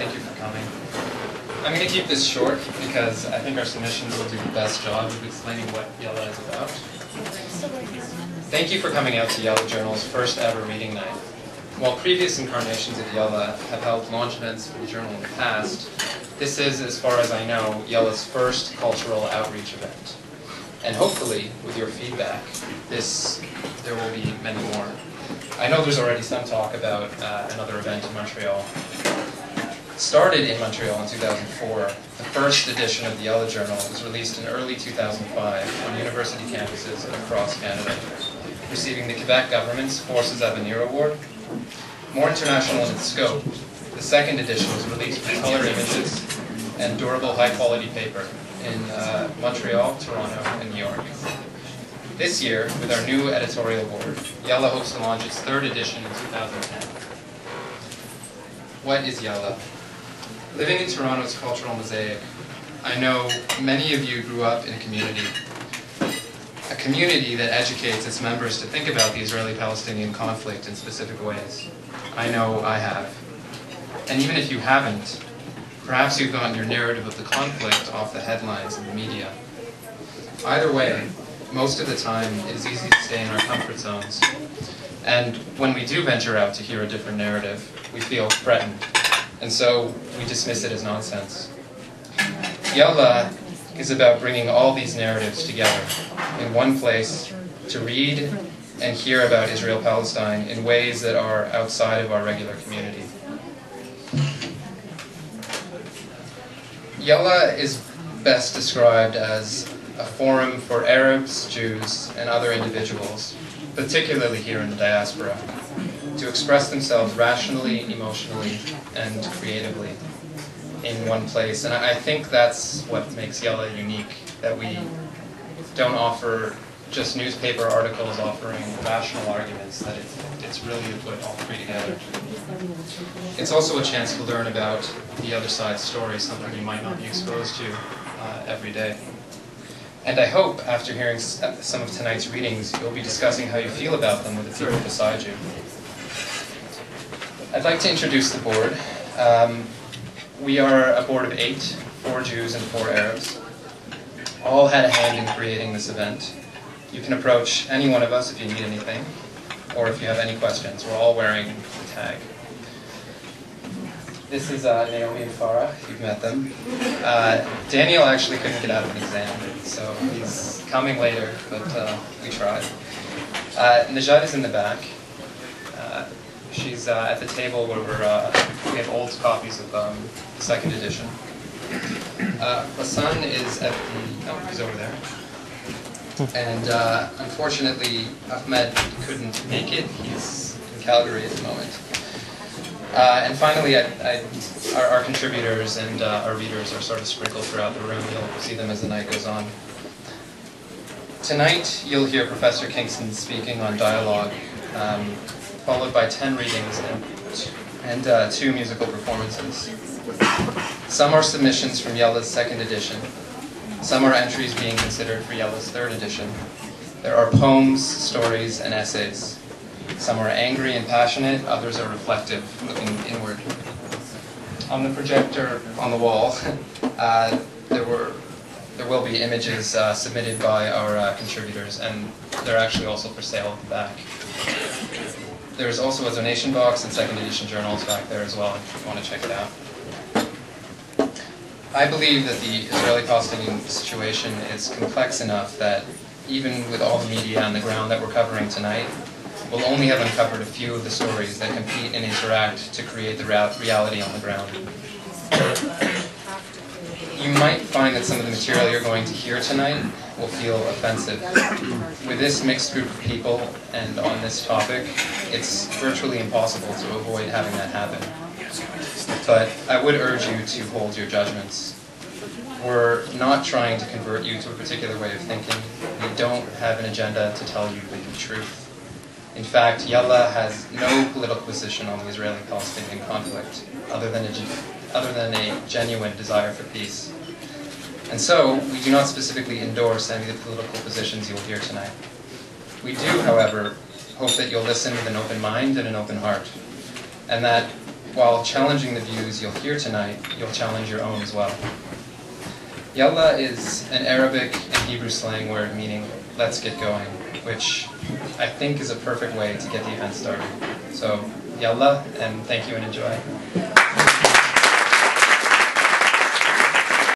Thank you for coming. I'm going to keep this short because I think our submissions will do the best job of explaining what Yalla is about. Thank you for coming out to Yalla Journal's first ever reading night. While previous incarnations of Yalla have held launch events for the journal in the past, this is, as far as I know, Yalla's first cultural outreach event. And hopefully, with your feedback, there will be many more. I know there's already some talk about another event in Montreal. Started in Montreal in 2004, the first edition of the Yalla Journal was released in early 2005 on university campuses across Canada, receiving the Quebec government's Forces Avenir Award. More international in its scope, the second edition was released with color images and durable high-quality paper in Montreal, Toronto, and New York. This year, with our new editorial board, Yalla hopes to launch its third edition in 2010. What is Yalla? Living in Toronto's cultural mosaic, I know many of you grew up in a community that educates its members to think about the Israeli-Palestinian conflict in specific ways. I know I have. And even if you haven't, perhaps you've gotten your narrative of the conflict off the headlines in the media. Either way, most of the time it is easy to stay in our comfort zones. And when we do venture out to hear a different narrative, we feel threatened. And so we dismiss it as nonsense. Yalla is about bringing all these narratives together in one place to read and hear about Israel-Palestine in ways that are outside of our regular community. Yalla is best described as a forum for Arabs, Jews, and other individuals, particularly here in the diaspora, to express themselves rationally, emotionally, and creatively in one place. And I think that's what makes Yalla unique, that we don't offer just newspaper articles offering rational arguments, that it's really to put all three together. It's also a chance to learn about the other side's story, something you might not be exposed to every day. And I hope, after hearing some of tonight's readings, you'll be discussing how you feel about them with the people beside you. I'd like to introduce the board. We are a board of 8, 4 Jews and 4 Arabs. All had a hand in creating this event. You can approach any one of us if you need anything, or if you have any questions. We're all wearing the tag. This is Naomi and Farah. You've met them. Daniel actually couldn't get out of an exam, so he's coming later, but we tried. Najat is in the back. She's at the table where we have old copies of the second edition. Hassan is at the... Oh, he's over there. And unfortunately, Ahmed couldn't make it. He's in Calgary at the moment. And finally, our contributors and our readers are sort of sprinkled throughout the room. You'll see them as the night goes on. Tonight, you'll hear Professor Kingston speaking on dialogue, followed by 10 readings and 2 musical performances. Some are submissions from Yalla's second edition. Some are entries being considered for Yalla's third edition. There are poems, stories, and essays. Some are angry and passionate, others are reflective, looking inward. On the projector on the wall, there will be images submitted by our contributors, and they're actually also for sale at the back. There's also a donation box and second edition journals back there as well, if you want to check it out. I believe that the Israeli-Palestinian situation is complex enough that even with all the media on the ground that we're covering tonight, we'll only have uncovered a few of the stories that compete and interact to create the reality on the ground. You might find that some of the material you're going to hear tonight will feel offensive. With this mixed group of people and on this topic, it's virtually impossible to avoid having that happen. But I would urge you to hold your judgments. We're not trying to convert you to a particular way of thinking. We don't have an agenda to tell you the truth. In fact, Yalla has no political position on the Israeli-Palestinian conflict, other than a genuine desire for peace. And so, we do not specifically endorse any of the political positions you'll hear tonight. We do, however, hope that you'll listen with an open mind and an open heart, and that while challenging the views you'll hear tonight, you'll challenge your own as well. Yalla is an Arabic and Hebrew slang word meaning let's get going, which I think is a perfect way to get the event started. So, Yalla, and thank you and enjoy.